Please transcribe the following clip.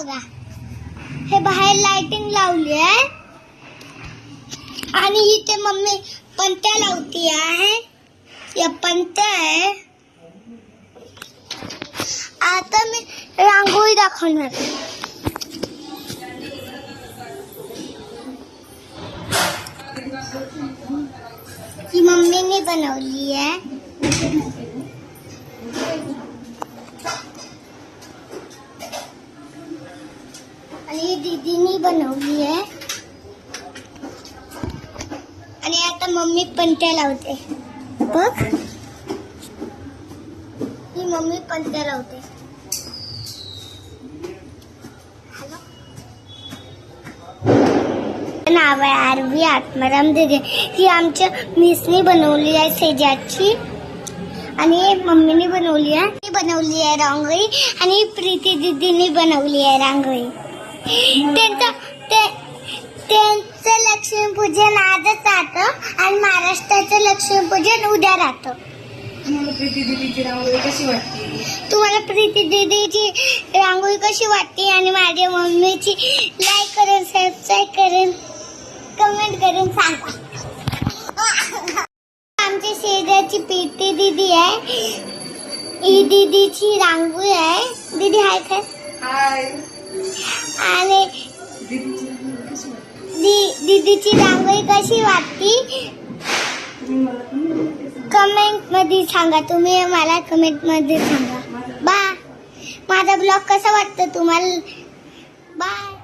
बघा, हे बाहेर लाइटिंग लावली आहे आणि इथे मम्मी पंत्या लावती आहे. या पंत्या आहे. आता मी रांगोळी दाखवणार. ही मम्मीने बनवली आहे. आणि दीदीने बनवली आहे. आणि आता मम्मी पंत्या लावते. बघ, ही मम्मी पंत्या लावते. नाव आहे आरवी आत्माराम दिदी. ही आमच्या मिसनी बनवली आहे शेजारची. आणि मम्मीने बनवली आहे रांगोळी. आणि प्रीती दीदीने बनवली आहे रांगोळी. त्यांचं लक्ष्मीपूजन आजच राहतं आणि महाराष्ट्राचं लक्ष्मीपूजन उद्या राहतं. तुम्हाला प्रीती दीदीची रांगोळी कशी वाटते? तुम्हाला प्रीती दीदीची रांगोळी कशी वाटते आणि माझ्या मम्मीची लाईक करून सबस्क्राईब करून कमेंट करून सांगा. आमच्या शेजारची प्रीती दीदी आहे. ही दीदीची रांगोळी आहे. दीदी हाय काय? हाय. आणि दीदीची रांगोळी कशी वाटते कमेंट मध्ये सांगा. तुम्ही मला कमेंट मध्ये सांगा. बाय. माझा ब्लॉग कसा वाटतो तुम्हाला? बाय.